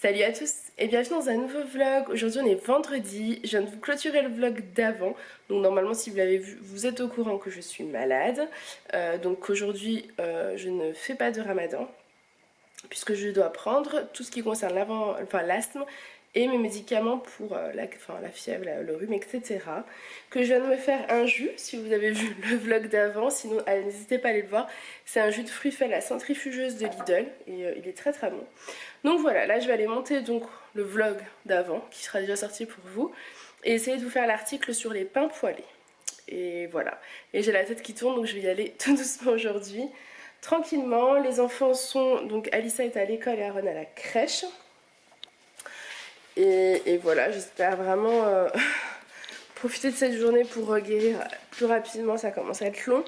Salut à tous et bienvenue dans un nouveau vlog. Aujourd'hui on est vendredi, je viens de vous clôturer le vlog d'avant. Donc normalement si vous l'avez vu, vous êtes au courant que je suis malade. Donc aujourd'hui je ne fais pas de ramadan puisque je dois prendre tout ce qui concerne l'asthme et mes médicaments pour la fièvre, le rhume, etc. Que je viens de me faire un jus, si vous avez vu le vlog d'avant, sinon n'hésitez pas à aller le voir. C'est un jus de fruits fait à la centrifugeuse de Lidl et il est très très bon. Donc voilà, là je vais aller monter donc le vlog d'avant qui sera déjà sorti pour vous et essayer de vous faire l'article sur les pains poêlés. Et voilà, et j'ai la tête qui tourne donc je vais y aller tout doucement aujourd'hui. Tranquillement, les enfants sont, donc Alissa est à l'école et Aaron à la crèche. Et voilà, j'espère vraiment profiter de cette journée pour guérir plus rapidement, ça commence à être long.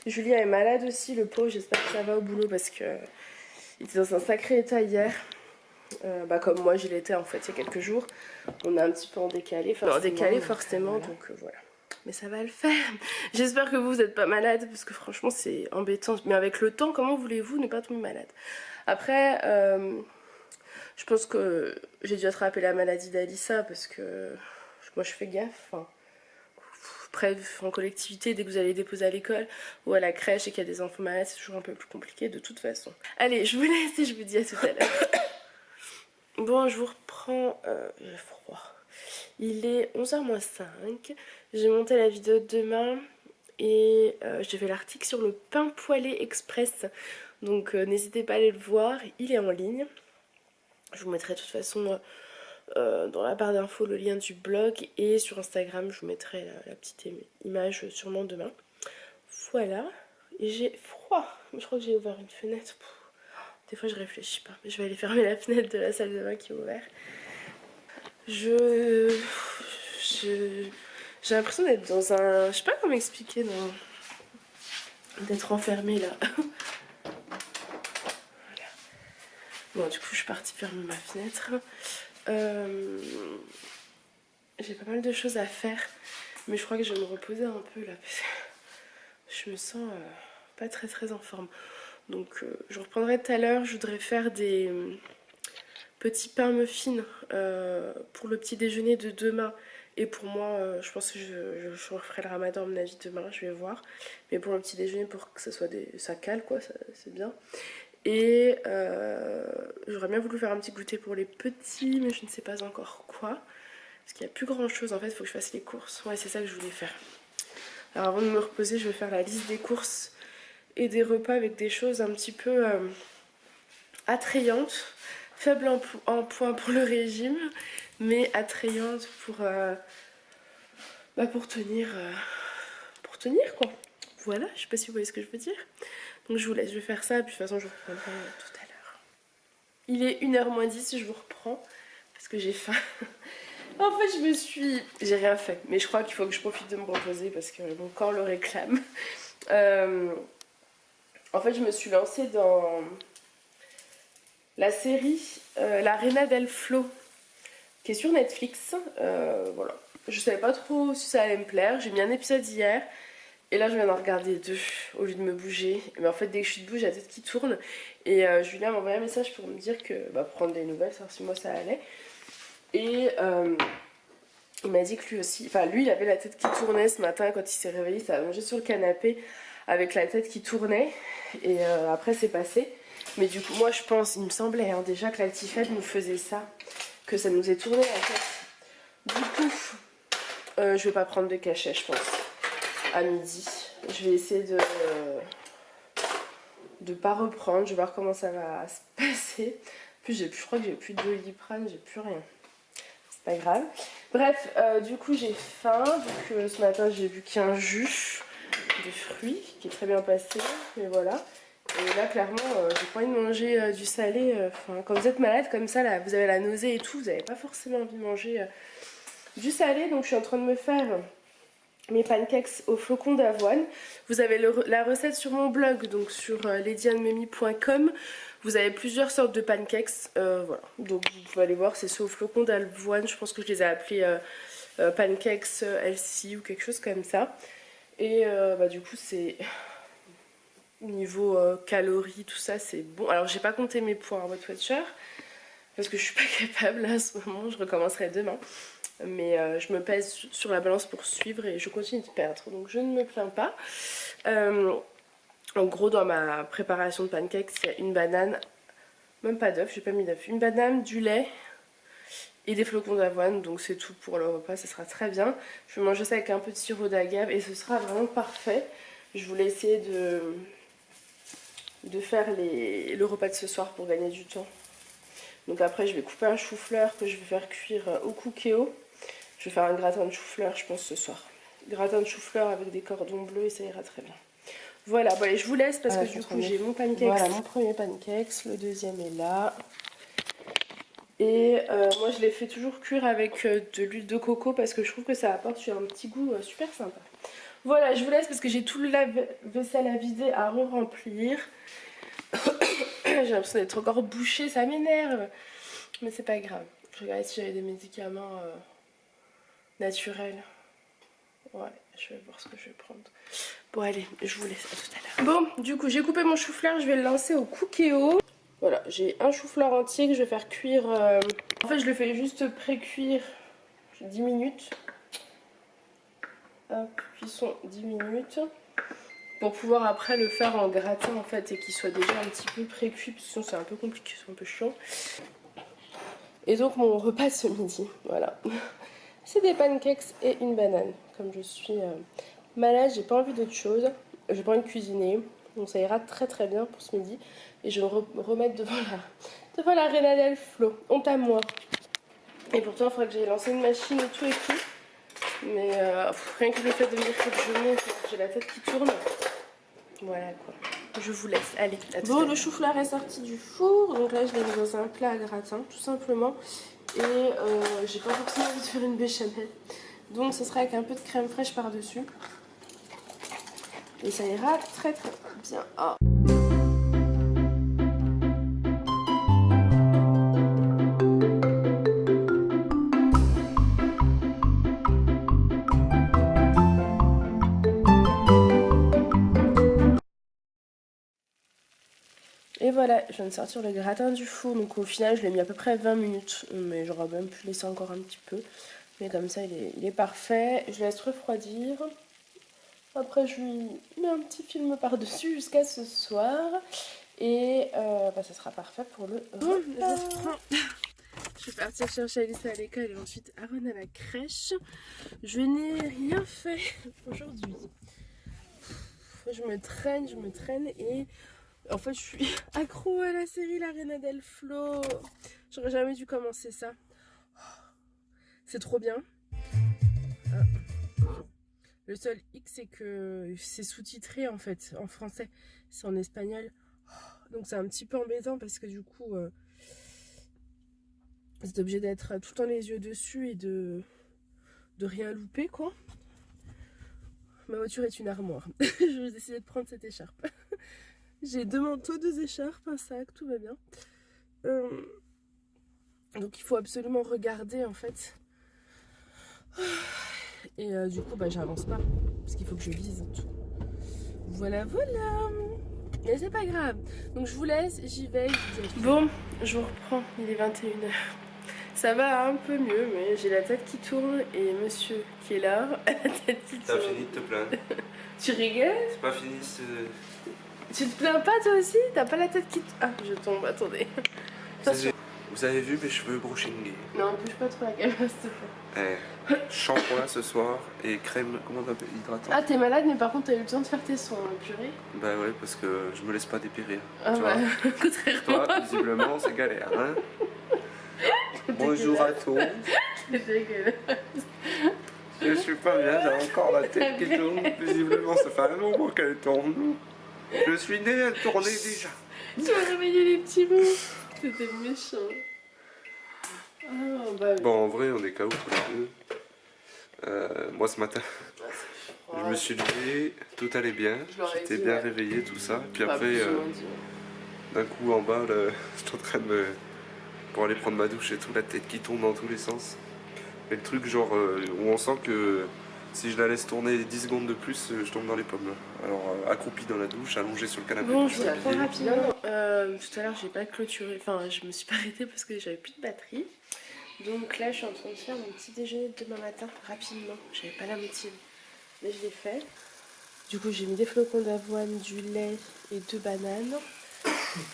Julia est malade aussi, le pauvre, j'espère que ça va au boulot parce que il était dans un sacré état hier. Comme moi je l'étais en fait il y a quelques jours. On est un petit peu en décalé forcément, voilà. Donc voilà. Mais ça va le faire. J'espère que vous n'êtes pas malade parce que franchement c'est embêtant. Mais avec le temps, comment voulez-vous ne pas tomber malade? Après, je pense que j'ai dû attraper la maladie d'Alissa parce que moi je fais gaffe. Enfin, après, en collectivité, dès que vous allez déposer à l'école ou à la crèche et qu'il y a des enfants malades, c'est toujours un peu plus compliqué de toute façon. Allez, je vous laisse et je vous dis à tout à l'heure. Bon, je vous reprends. J'ai froid. Il est 11h-5. J'ai monté la vidéo de demain et j'ai fait l'article sur le pain poêlé express. Donc n'hésitez pas à aller le voir, il est en ligne. Je vous mettrai de toute façon dans la barre d'infos le lien du blog et sur Instagram je vous mettrai la petite image sûrement demain. Voilà, et j'ai froid. Je crois que j'ai ouvert une fenêtre. Des fois je réfléchis pas, mais je vais aller fermer la fenêtre de la salle de bain qui est ouverte. J'ai l'impression d'être dans un... Je sais pas comment expliquer, d'être enfermée là. Voilà. Bon, du coup je suis partie fermer ma fenêtre. J'ai pas mal de choses à faire, mais je crois que je vais me reposer un peu là parce que je me sens pas très en forme. Donc je reprendrai tout à l'heure. Je voudrais faire des petits pains muffins pour le petit déjeuner de demain. Et pour moi, je pense que je referai le ramadan à mon avis demain, je vais voir. Mais pour le petit déjeuner, pour que ça soit ça cale quoi, c'est bien. Et j'aurais bien voulu faire un petit goûter pour les petits, mais je ne sais pas encore quoi. Parce qu'il n'y a plus grand chose en fait, il faut que je fasse les courses. Ouais, c'est ça que je voulais faire. Alors avant de me reposer, je vais faire la liste des courses et des repas avec des choses un petit peu attrayantes, faibles en poids pour le régime, mais attrayantes pour tenir, quoi. Voilà, je sais pas si vous voyez ce que je veux dire. Donc je vous laisse, je vais faire ça, et puis de toute façon je vous reprendrai tout à l'heure. Il est 1h-10, je vous reprends, parce que j'ai faim. En fait, j'ai rien fait, mais je crois qu'il faut que je profite de me reposer parce que mon corps le réclame. En fait, je me suis lancée dans la série La Reina del Flow, qui est sur Netflix. Voilà. Je savais pas trop si ça allait me plaire. J'ai mis un épisode hier, et là je viens d'en regarder 2 au lieu de me bouger. Mais en fait, dès que je suis debout, j'ai la tête qui tourne. Et Julien m'a envoyé un message pour me dire que, prendre des nouvelles, savoir si moi ça allait. Et il m'a dit que lui aussi, lui il avait la tête qui tournait ce matin quand il s'est réveillé, il s'est allongé sur le canapé avec la tête qui tournait et après c'est passé. Mais du coup moi je pense, il me semblait déjà que l'altifed nous faisait ça, que ça nous est tourné la tête. Du coup je vais pas prendre de cachet je pense à midi. Je vais essayer de pas reprendre, je vais voir comment ça va se passer. Puis je crois que j'ai plus de Doliprane, j'ai plus rien. C'est pas grave. Bref, du coup j'ai faim. Donc ce matin j'ai vu qu'il y a un jus de fruits qui est très bien passé. Mais voilà. Et là clairement j'ai pas envie de manger du salé. Quand vous êtes malade comme ça, là, vous avez la nausée et tout, vous n'avez pas forcément envie de manger du salé. Donc je suis en train de me faire mes pancakes au flocon d'avoine. Vous avez la recette sur mon blog, donc sur ladyandmemi.com. Vous avez plusieurs sortes de pancakes, voilà. Donc vous pouvez aller voir, c'est ceux au flocon d'avoine. Je pense que je les ai appelés pancakes LC ou quelque chose comme ça. Et du coup c'est niveau calories, tout ça c'est bon. Alors j'ai pas compté mes poids, votre watcher. parce que je suis pas capable là, à ce moment, je recommencerai demain. Mais je me pèse sur la balance pour suivre et je continue de perdre, donc je ne me plains pas. En gros, dans ma préparation de pancakes, il y a une banane, même pas d'œuf, j'ai pas mis d'œuf, une banane, du lait et des flocons d'avoine, donc c'est tout pour le repas, ça sera très bien. Je vais manger ça avec un peu de sirop d'agave et ce sera vraiment parfait. Je voulais essayer de faire le repas de ce soir pour gagner du temps. Donc après je vais couper un chou-fleur que je vais faire cuire au cookéo. Je vais faire un gratin de chou-fleur je pense ce soir. Gratin de chou-fleur avec des cordons bleus et ça ira très bien. Voilà, bon allez, je vous laisse parce que du coup j'ai mon pancakes. Voilà mon premier pancakes, le deuxième est là. Et moi je les fais toujours cuire avec de l'huile de coco parce que je trouve que ça apporte un petit goût super sympa. Voilà, je vous laisse parce que j'ai tout le lave-vaisselle à vider, à re-remplir. J'ai l'impression d'être encore bouchée, ça m'énerve. Mais c'est pas grave. Je regardais si j'avais des médicaments naturels. Ouais, je vais voir ce que je vais prendre. Bon allez, je vous laisse, à tout à l'heure. Bon, du coup j'ai coupé mon chou-fleur, je vais le lancer au cookéo. Voilà, j'ai un chou-fleur entier que je vais faire cuire. En fait je le fais juste pré-cuire 10 minutes. Hop, cuisson 10 minutes. Pour pouvoir après le faire en gratin en fait et qu'il soit déjà un petit peu pré-cuit, parce que sinon c'est un peu compliqué, c'est un peu chiant. Et donc mon repas ce midi, voilà. C'est des pancakes et une banane. Comme je suis malade, j'ai pas envie d'autre chose. J'ai pas envie de cuisiner. Donc ça ira très très bien pour ce midi. Et je vais me remettre devant la Reina del Flo. Honte à moi. Et pourtant il faudrait que j'aille lancer une machine et tout et tout. Mais rien que le fait de me dire que je monte, j'ai la tête qui tourne. Voilà quoi. Je vous laisse. Allez, à tout à l'heure. Bon, le chou-fleur est sorti du four. Donc là je l'ai mis dans un plat à gratin tout simplement. Et j'ai pas forcément envie de faire une béchamel. Donc ce sera avec un peu de crème fraîche par-dessus. Et ça ira très très bien. Oh. Et voilà, je viens de sortir le gratin du four. Donc au final je l'ai mis à peu près 20 minutes. Mais j'aurais même pu laisser encore un petit peu. Mais comme ça il est parfait. Je laisse refroidir. Après je lui mets un petit film par-dessus jusqu'à ce soir. Et ça sera parfait pour le repas. Je vais partir chercher Alice à l'école et ensuite Aaron à la crèche. Je n'ai rien fait aujourd'hui. Je me traîne et en fait je suis accro à la série La Reina del Flo. J'aurais jamais dû commencer ça. C'est trop bien. Le seul hic c'est que c'est sous-titré en fait en français. C'est en espagnol. Donc c'est un petit peu embêtant parce que du coup vous êtes obligé d'être tout le temps les yeux dessus et de rien louper quoi. Ma voiture est une armoire. Je vais essayer de prendre cette écharpe. J'ai 2 manteaux, 2 écharpes, un sac, tout va bien. Donc il faut absolument regarder en fait. Et du coup j'avance pas. Parce qu'il faut que je vise tout. Voilà. Mais c'est pas grave. Donc je vous laisse, j'y vais. Bon, je vous reprends, il est 21h. Ça va un peu mieux, mais j'ai la tête qui tourne et monsieur qui est là a la tête qui tourne. T'as fini de te plaindre. Tu rigoles? C'est pas fini ce... Tu te plains pas toi aussi? T'as pas la tête qui... Ah, je tombe, attendez. Vous avez vu mes cheveux brushingés? Non, bouge pas trop la caméra s'il te plaît. Shampoing ce soir et crème, comment on appelle, hydratante. Ah, t'es malade, mais par contre t'as eu le temps de faire tes soins, purée. Bah ouais, parce que je me laisse pas dépérir. Ah tu bah, vois. contrairement. Toi, visiblement, c'est galère, hein. Bonjour à tous. C'est dégueulasse. Je suis pas bien, j'ai encore la tête qui tourne. Visiblement, ça fait un moment qu'elle tourne. Je suis né, elle tournait déjà. Tu m'as réveillé les petits mots. C'était méchant. Ah, bah, oui. Bon, en vrai, on est KO tous les deux. Moi, ce matin, je me suis levé, tout allait bien. J'étais bien réveillé, tout ça. Puis après, d'un coup, en bas, je suis en train de pour aller prendre ma douche et tout, la tête qui tourne dans tous les sens. Et le truc, genre, où on sent que Si je la laisse tourner 10 secondes de plus, je tombe dans les pommes. Alors accroupi dans la douche, allongé sur le canapé. Bon, pour je vais s'habiller. prendre rapidement. Tout à l'heure, j'ai pas clôturé. Enfin, je me suis pas arrêtée parce que j'avais plus de batterie. Donc là, je suis en train de faire mon petit déjeuner de demain matin rapidement. J'avais pas la motive, mais je l'ai fait. Du coup, j'ai mis des flocons d'avoine, du lait et 2 bananes.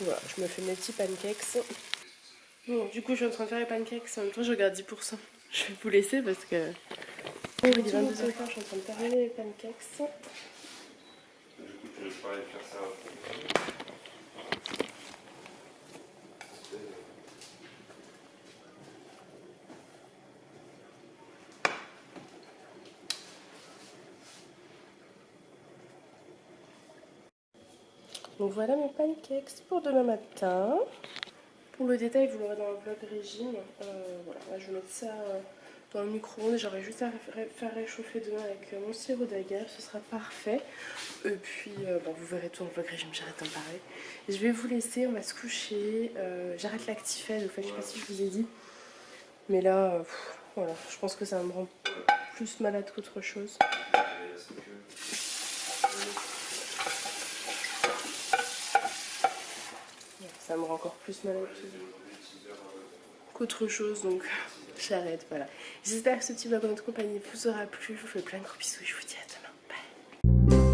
Voilà, je me fais mes petits pancakes. Bon, du coup, je suis en train de faire les pancakes. En même temps, je regarde 10%. Je vais vous laisser parce que... Bon, il est 22h15, je suis en train de terminer les pancakes. Du coup, tu veux pas aller faire ça. Donc voilà mes pancakes pour demain matin. Pour le détail, vous l'aurez dans le vlog régime. Voilà, là, je vais mettre ça dans le micro-ondes. J'aurai juste à faire réchauffer demain avec mon sirop d'agave. Ce sera parfait. Et puis, bon, vous verrez tout dans le vlog régime. J'arrête d'en parler. Et je vais vous laisser. On va se coucher. J'arrête l'Actifed. En fait, je sais pas si je vous ai dit. Mais là, voilà, je pense que ça me rend plus malade qu'autre chose. Ça me rend encore plus malade qu'autre chose, donc j'arrête, voilà. J'espère que ce petit vlog en notre compagnie vous aura plu. Je vous fais plein de gros bisous et je vous dis à demain. Bye.